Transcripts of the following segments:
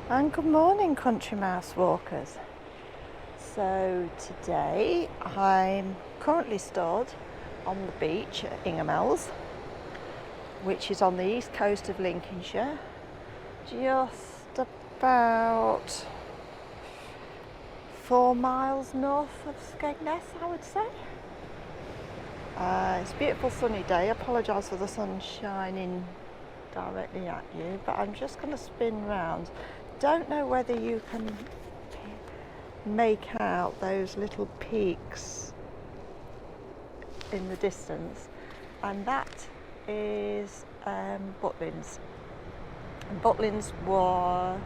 And good morning, country mouse walkers. So today I'm currently stood on the beach at Ingoldmells, which is on the east coast of Lincolnshire, just about 4 miles north of Skegness, I would say. It's a beautiful sunny day. I apologise for the sun shining directly at you, but I'm just going to spin round. Don't know whether you can make out those little peaks in the distance, and that is Butlins. And Butlins were,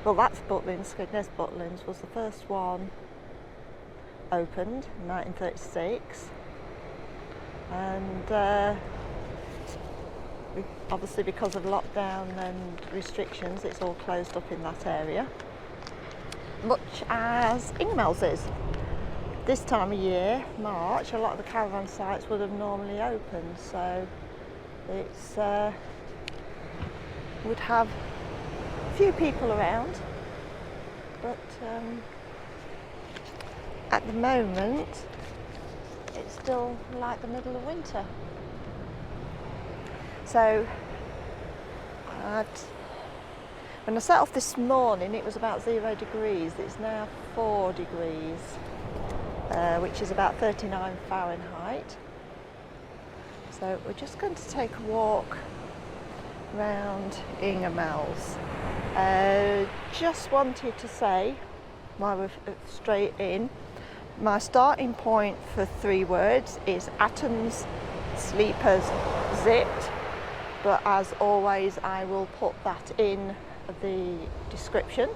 well, that's Butlins. Skegness Butlins was the first one opened in 1936, and obviously because of lockdown and restrictions it's all closed up in that area, much as Ingoldmells is. This time of year, March, a lot of the caravan sites would have normally opened, so it's would have a few people around, but at the moment it's still like the middle of winter. So when I set off this morning it was about 0 degrees. It's now 4 degrees, which is about 39 Fahrenheit. So we're just going to take a walk around Ingoldmells. Just wanted to say, while we're straight in, my starting point for 3 words is atoms.slepers.zipped. But as always, I will put that in the description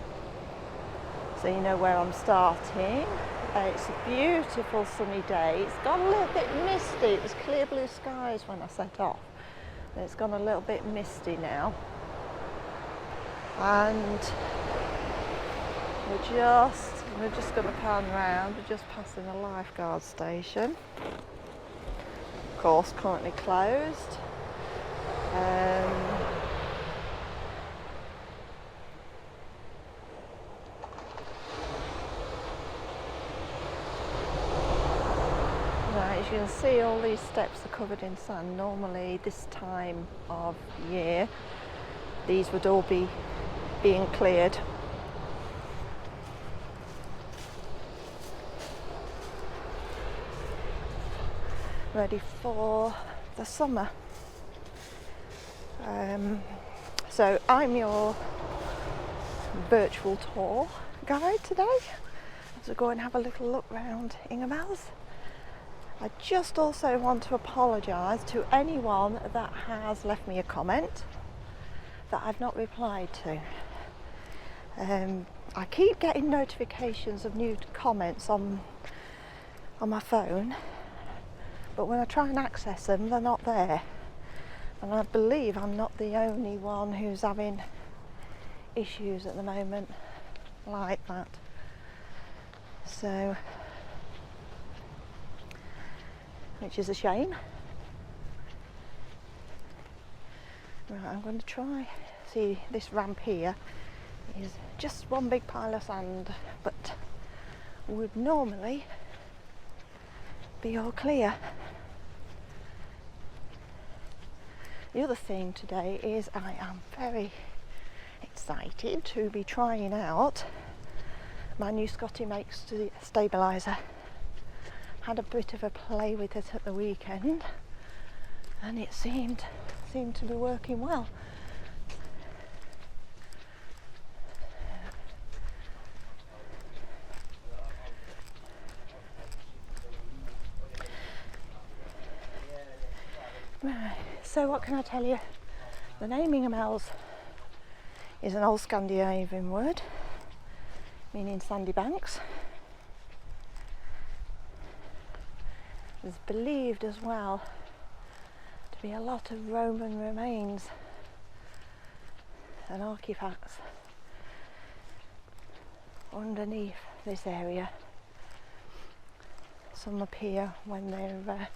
so you know where I'm starting. It's a beautiful sunny day. It's gone a little bit misty. It was clear blue skies when I set off. It's gone a little bit misty now. And we're just going to pan round. We're just passing a lifeguard station. Of course, currently closed. Right, as you can see, all these steps are covered in sand. Normally this time of year these would all be being cleared. Ready for the summer. So I'm your virtual tour guide today as we go and have a little look round Ingoldmells. I just also want to apologise to anyone that has left me a comment that I've not replied to. I keep getting notifications of new comments on my phone, but when I try and access them, they're not there. And I believe I'm not the only one who's having issues at the moment like that. So, which is a shame. Right, I'm going to try. See, this ramp here is just one big pile of sand, but would normally be all clear. The other thing today is I am very excited to be trying out my new Scotty Makes stabiliser. Had a bit of a play with it at the weekend and it seemed to be working well. Right, so what can I tell you? The name Ingoldmells is an Old Scandinavian word meaning sandy banks. It's believed as well to be a lot of Roman remains and artifacts underneath this area. Some appear when they're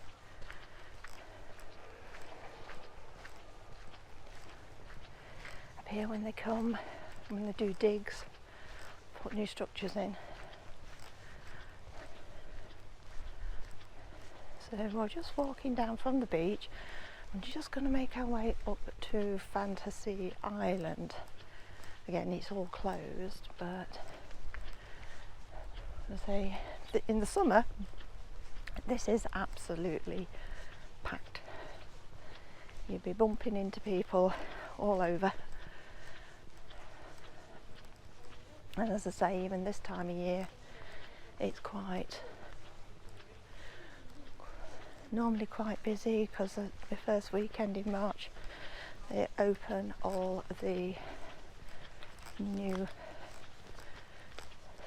here when they come, when they do digs, put new structures in. So we're just walking down from the beach. I'm just going to make our way up to Fantasy Island. Again, it's all closed, but as I say, in the summer, this is absolutely packed. You'd be bumping into people all over. And as I say, even this time of year, it's normally quite busy because the first weekend in March they open all the new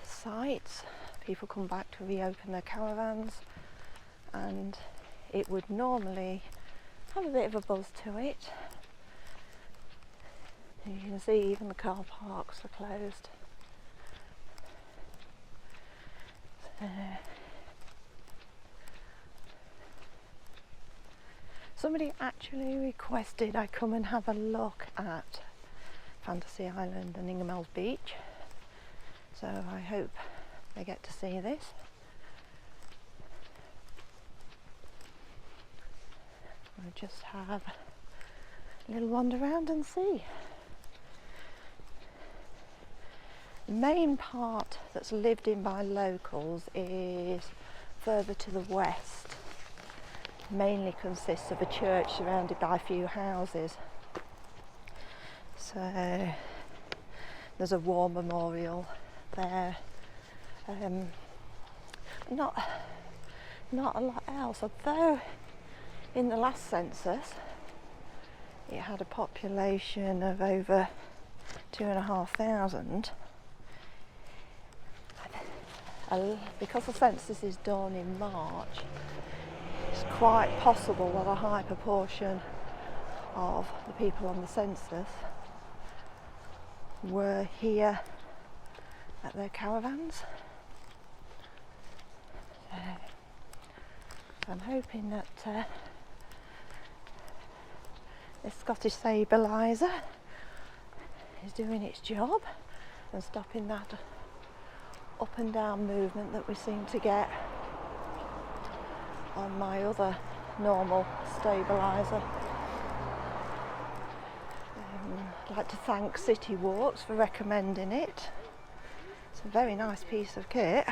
sites. People come back to reopen their caravans, and it would normally have a bit of a buzz to it. And you can see even the car parks are closed. Somebody actually requested I come and have a look at Fantasy Island and Ingoldmells Beach, so I hope they get to see this. We'll just have a little wander around and see. The main part that's lived in by locals is further to the west. Mainly consists of a church surrounded by a few houses. So there's a war memorial there. Not a lot else, although in the last census it had a population of over 2,500. Because the census is done in March, it's quite possible that a high proportion of the people on the census were here at their caravans. So I'm hoping that this Scottish stabiliser is doing its job and stopping that up and down movement that we seem to get on my other normal stabiliser. I'd like to thank City Walks for recommending it. It's a very nice piece of kit,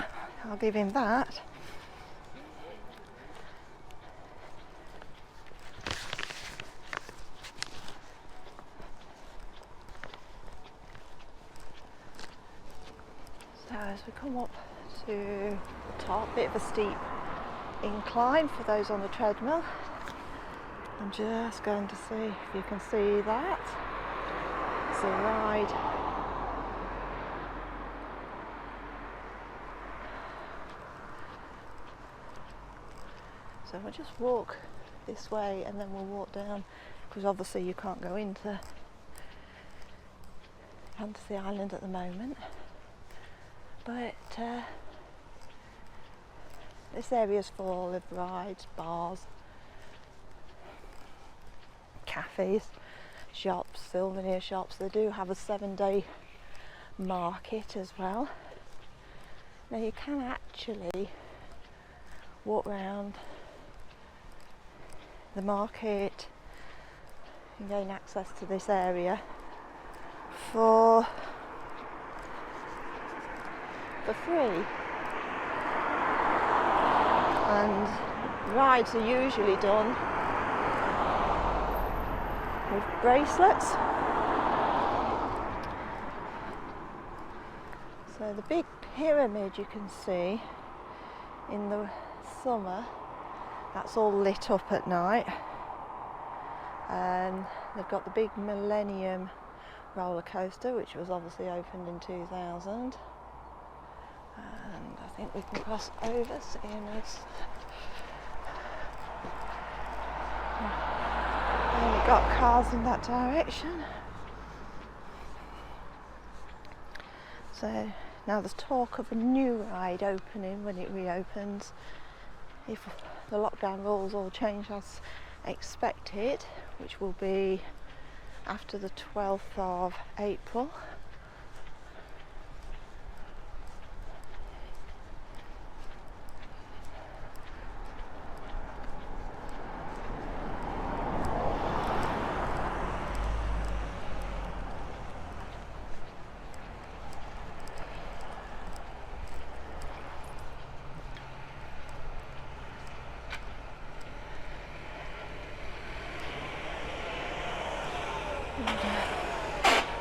I'll give him that. So as we come up to the top, bit of a steep incline for those on the treadmill. I'm just going to see if you can see that. It's a ride. So we'll just walk this way and then we'll walk down, because obviously you can't go into Fantasy Island at the moment. But this area's full of rides, bars, cafes, shops, souvenir shops. They do have a 7-day market as well. Now you can actually walk around the market and gain access to this area for free. And rides are usually done with bracelets. So the big pyramid you can see in the summer, that's all lit up at night. And they've got the big Millennium roller coaster, which was obviously opened in 2000. And I think we can cross over, seeing as only got cars in that direction. So now there's talk of a new ride opening when it reopens, if the lockdown rules all change as expected, which will be after the 12th of April.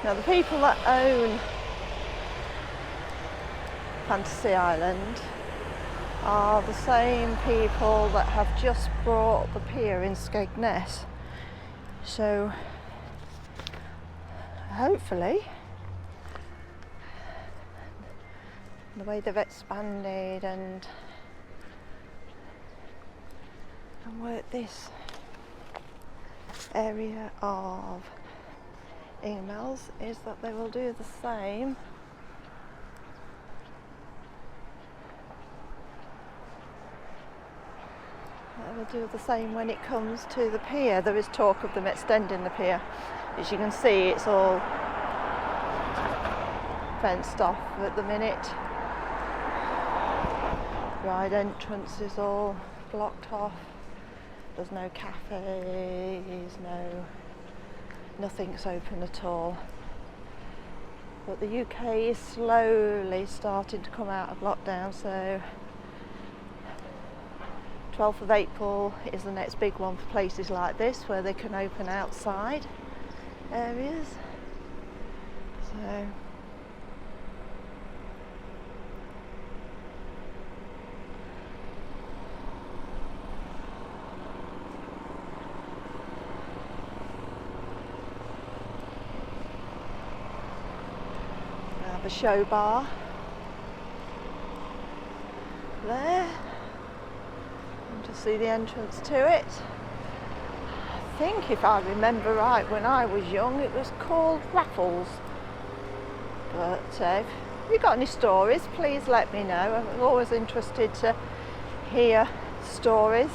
Now the people that own Fantasy Island are the same people that have just bought the pier in Skegness. So hopefully the way they've expanded and worked this area of Ingoldmells is that they will do the same when it comes to the pier. There is talk of them extending the pier. As you can see, it's all fenced off at the minute. Ride entrance is all blocked off. There's no cafes, nothing's open at all. But the UK is slowly starting to come out of lockdown, so 12th of April is the next big one for places like this where they can open outside areas. So a show bar there, and just see the entrance to it. I think, if I remember right, when I was young it was called Raffles, but if you've got any stories, please let me know. I'm always interested to hear stories.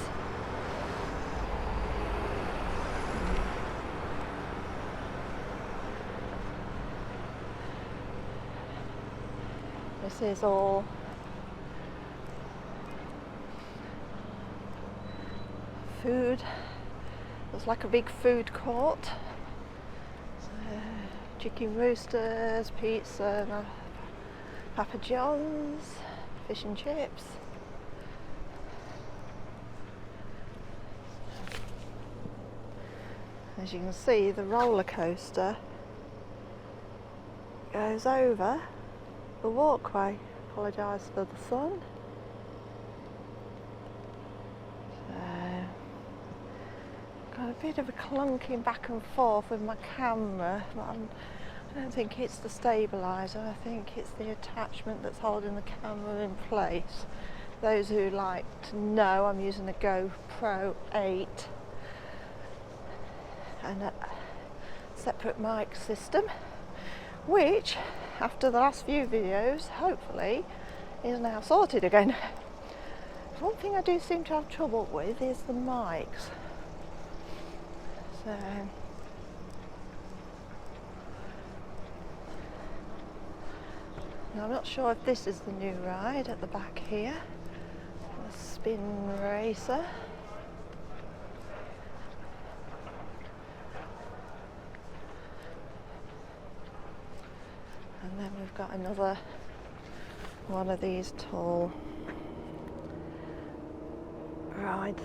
This is all food. There's like a big food court. So, chicken roasters, pizza, Papa John's, fish and chips. As you can see, the roller coaster goes over the walkway. Apologise for the sun. So, got a bit of a clunking back and forth with my camera, but I don't think it's the stabiliser, I think it's the attachment that's holding the camera in place. Those who like to know, I'm using a GoPro 8 and a separate mic system, which after the last few videos hopefully is now sorted again. One thing I do seem to have trouble with is the mics. So now I'm not sure if this is the new ride at the back here, the spin racer. And then we've got another one of these tall rides.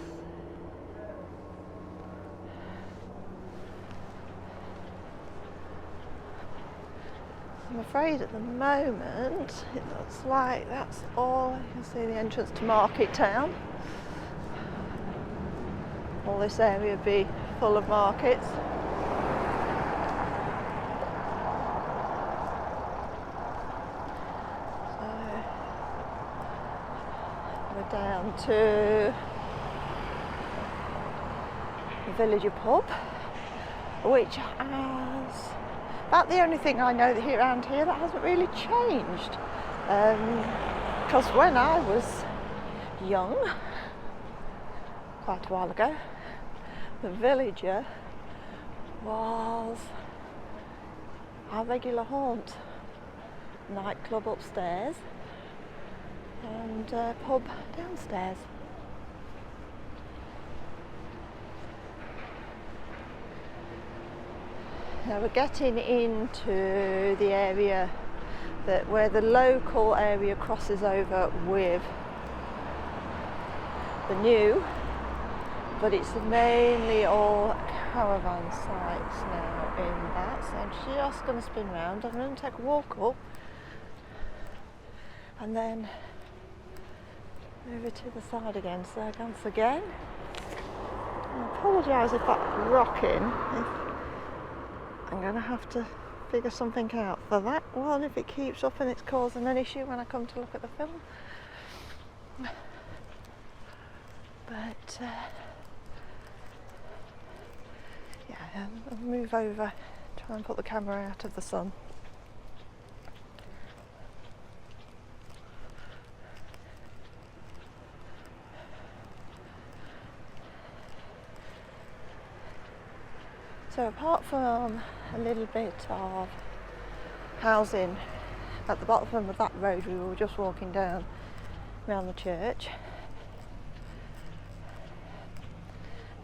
I'm afraid at the moment it looks like that's all. You can see the entrance to Market Town. All this area would be full of markets. Down to the Villager pub, which has about the only thing I know that around here that hasn't really changed. Because when I was young, quite a while ago, the Villager was our regular haunt, nightclub upstairs and pub downstairs. Now we're getting into the area where the local area crosses over with the new, but it's mainly all caravan sites now in that. So I'm just going to spin round. I'm going to take a walk up and then move it to the side again. So once again, I apologise if that's rocking. I'm going to have to figure something out for that one if it keeps up and it's causing an issue when I come to look at the film. But yeah, I'll move over, try and put the camera out of the sun. So apart from a little bit of housing at the bottom of that road we were just walking down around the church,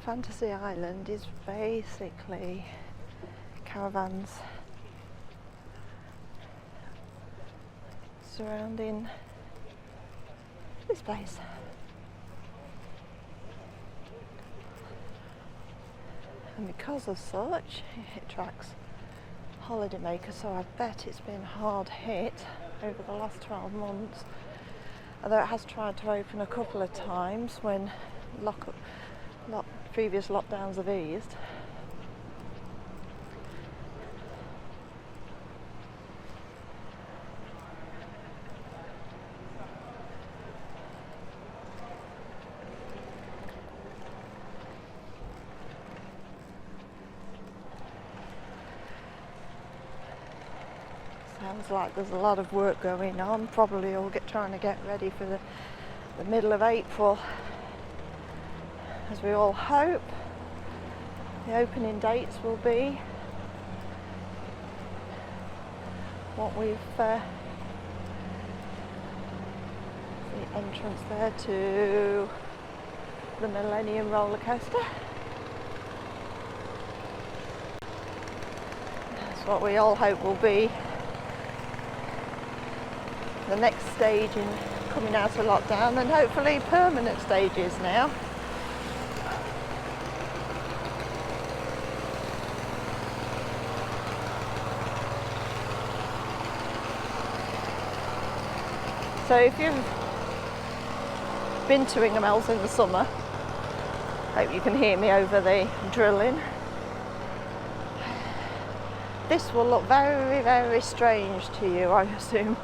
Fantasy Island is basically caravans surrounding this place. And because of such, it attracts holidaymakers, so I bet it's been hard hit over the last 12 months. Although it has tried to open a couple of times when previous lockdowns have eased. Sounds like there's a lot of work going on, probably all trying to get ready for the middle of April. As we all hope, the opening dates will be what we've the entrance there to the Millennium roller coaster. That's what we all hope will be the next stage in coming out of lockdown, and hopefully permanent stages now. So if you've been to Ingoldmells in the summer, hope you can hear me over the drilling. This will look very, very strange to you, I assume.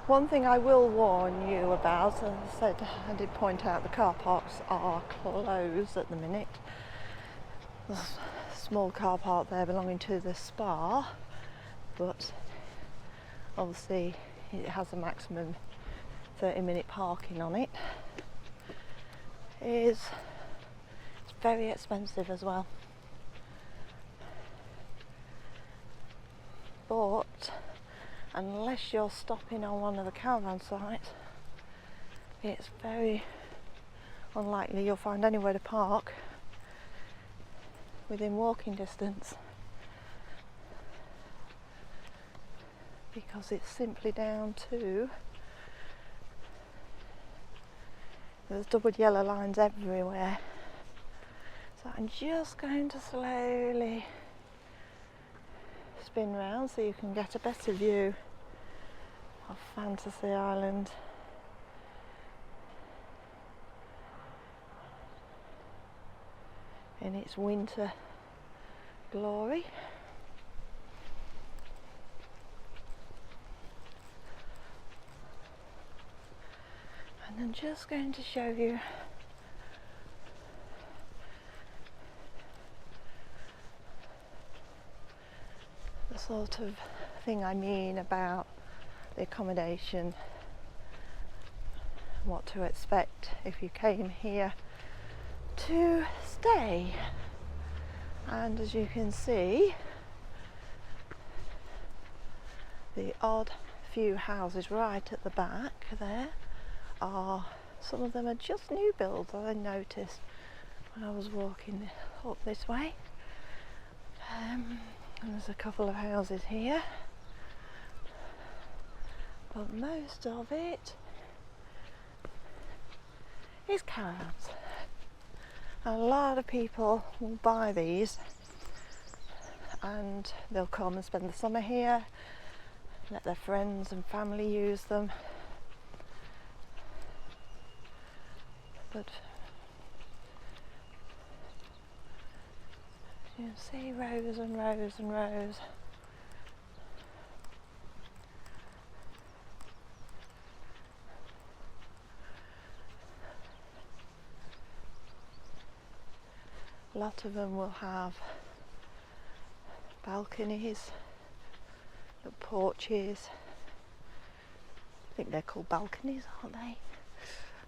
One thing I will warn you about, as I said, I did point out the car parks are closed at the minute. There's a small car park there belonging to the spa, but obviously it has a maximum 30-minute parking on it. It's very expensive as well. But unless you're stopping on one of the caravan sites, it's very unlikely you'll find anywhere to park within walking distance, because it's simply down to there's double yellow lines everywhere. So I'm just going to slowly spin round so you can get a better view of Fantasy Island. in its winter glory. And I'm just going to show you the sort of thing I mean about the accommodation, what to expect if you came here to stay. And as you can see, the odd few houses right at the back there are, some of them are just new builds, I noticed when I was walking up this way. And there's a couple of houses here, but most of it is caravans. A lot of people will buy these and they'll come and spend the summer here, let their friends and family use them. But you can see rows and rows and rows. A lot of them will have balconies, porches. I think they're called balconies, aren't they?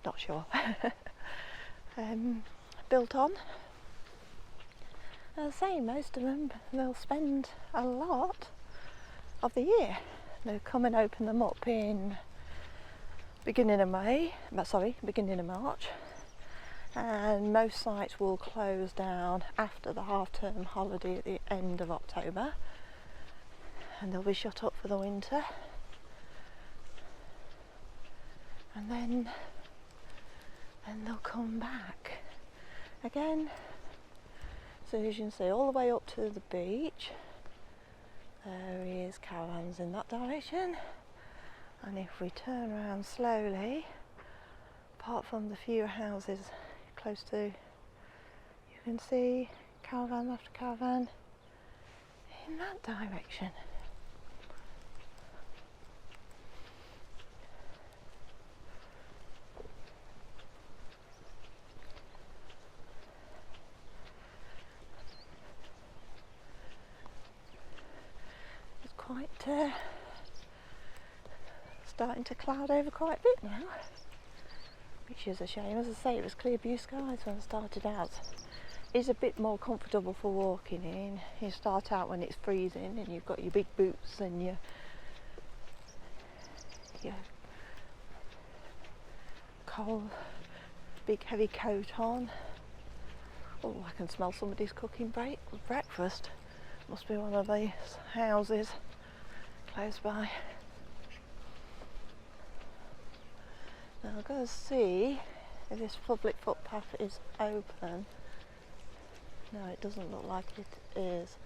Not sure. Built on. As I say, most of them they'll spend a lot of the year. They'll come and open them up in beginning of March. And most sites will close down after the half-term holiday at the end of October, and they'll be shut up for the winter, and then they'll come back again. So as you can see, all the way up to the beach there is caravans in that direction, and if we turn around slowly, apart from the few houses close to, you can see caravan after caravan in that direction. It's quite starting to cloud over quite a bit now, which is a shame. As I say, it was clear blue skies when I started out. It's a bit more comfortable for walking in. You start out when it's freezing and you've got your big boots and your cold, big heavy coat on. Oh, I can smell somebody's cooking breakfast. Must be one of these houses close by. Now I've got to see if this public footpath is open. No, it doesn't look like it is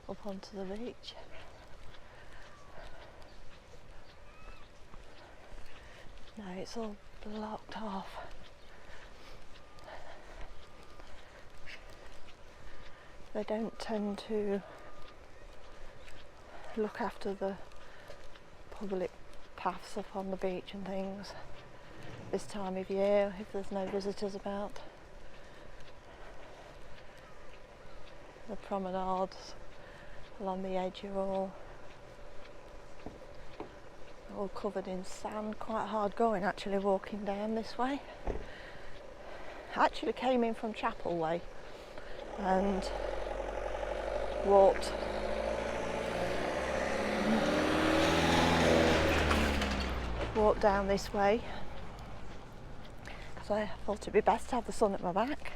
up onto the beach. No, it's all blocked off. They don't tend to look after the public paths up on the beach and things this time of year if there's no visitors about. The promenades along the edge are all covered in sand. Quite hard going actually walking down this way. I actually came in from Chapel Way and walked down this way because I thought it'd be best to have the sun at my back.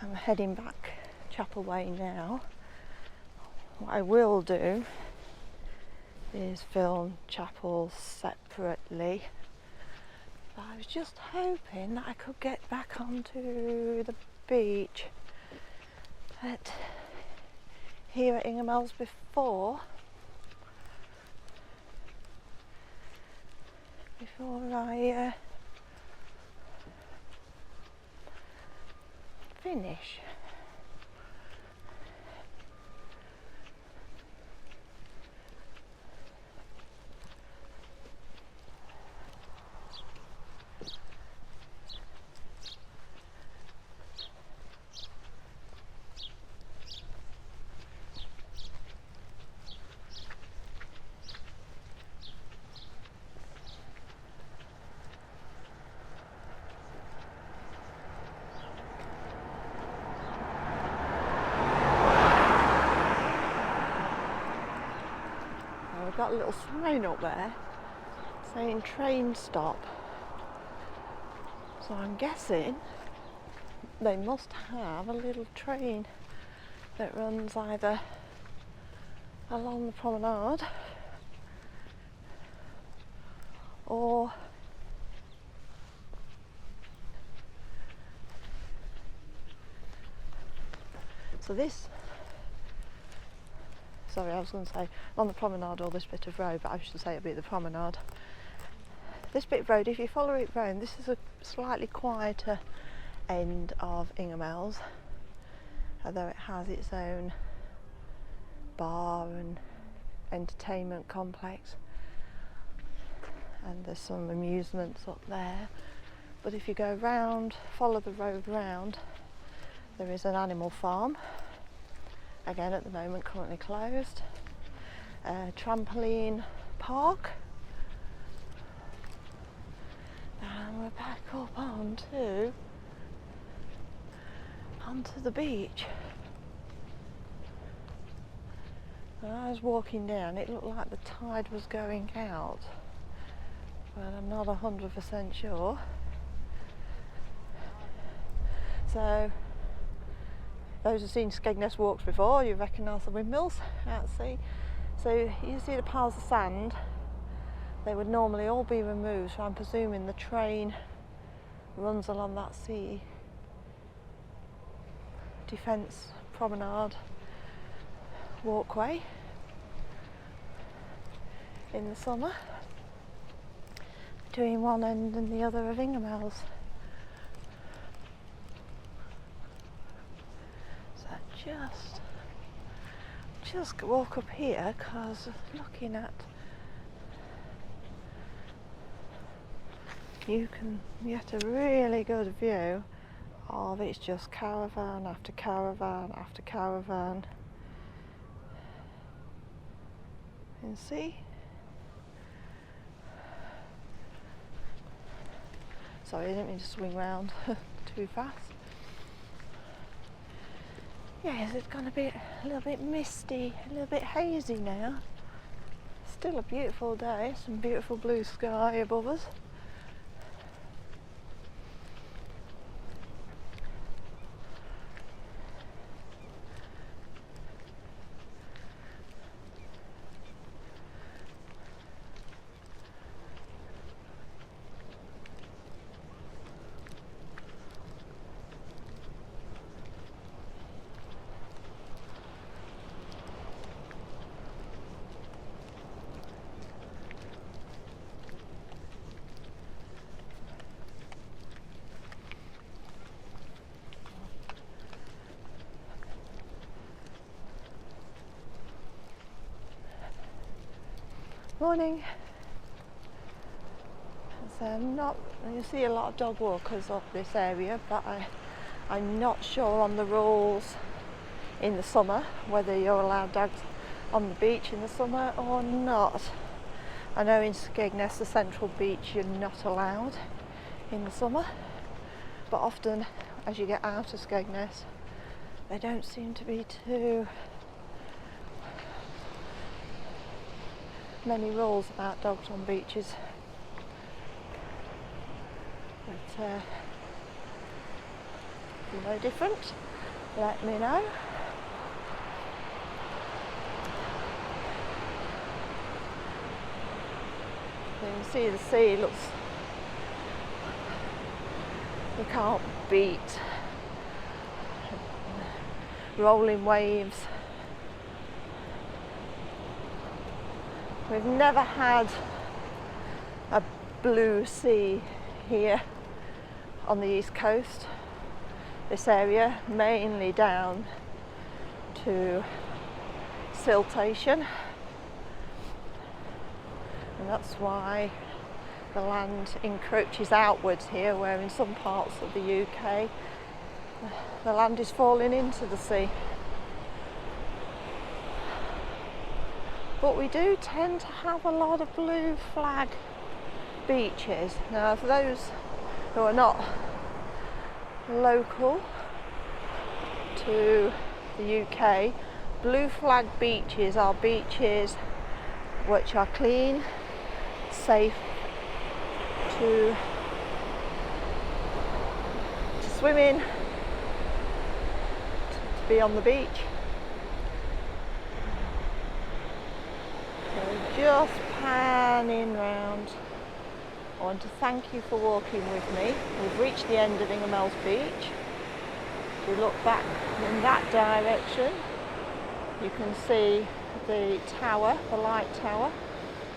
I'm heading back Chapel Way now. What I will do is film Chapel separately, but I was just hoping that I could get back onto the beach here at Ingoldmells before I finish. they've got a little sign up there saying train stop. So I'm guessing they must have a little train that runs either along the promenade or so this, sorry, I was going to say on the promenade or this bit of road, but I should say it'd be the promenade. This bit of road, if you follow it round, this is a slightly quieter end of Ingoldmells, although it has its own bar and entertainment complex, and there's some amusements up there. But if you go round, follow the road round, there is an animal farm, again at the moment currently closed, a trampoline park, and we're back up onto the beach. When I was walking down, it looked like the tide was going out, but I'm not 100% sure. So those who've seen Skegness walks before, you recognise the windmills out at sea. So you see the piles of sand, they would normally all be removed, so I'm presuming the train runs along that sea defence promenade walkway in the summer between one end and the other of Ingoldmells. So just walk up here, because looking at, you can get a really good view of, it's just caravan after caravan after caravan. You can see. Sorry, I didn't mean to swing round too fast. Yes, it's going to be a little bit misty, a little bit hazy now. Still a beautiful day, some beautiful blue sky above us. Morning. So you see a lot of dog walkers up this area, but I'm not sure on the rules in the summer, whether you're allowed dogs on the beach in the summer or not. I know in Skegness, the central beach, you're not allowed in the summer, but often as you get out of Skegness, they don't seem to be too many rules about dogs on beaches. But if you know different, let me know. You can see the sea looks, you can't beat rolling waves. We've never had a blue sea here on the east coast, this area, mainly down to siltation, and that's why the land encroaches outwards here, where in some parts of the UK the land is falling into the sea. But we do tend to have a lot of blue flag beaches. Now, for those who are not local to the UK, blue flag beaches are beaches which are clean, safe to swim in, to be on the beach. So just panning round. I want to thank you for walking with me. We've reached the end of Ingoldmells Beach. If you look back in that direction, you can see the tower, the light tower,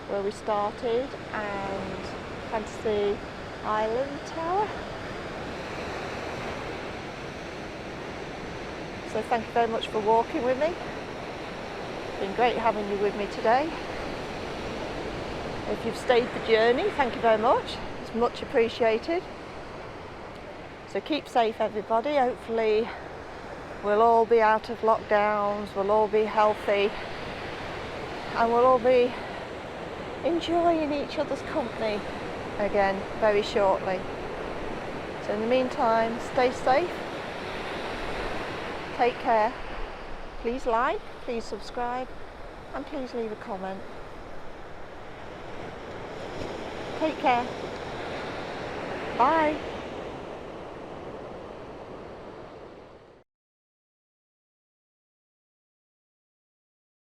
where we started, and Fantasy Island Tower. So thank you very much for walking with me. It's been great having you with me today. If you've stayed the journey, thank you very much. It's much appreciated. So keep safe, everybody. Hopefully we'll all be out of lockdowns, we'll all be healthy, and we'll all be enjoying each other's company again very shortly. So in the meantime, stay safe, take care, please like, please subscribe, and please leave a comment. Take care. Bye.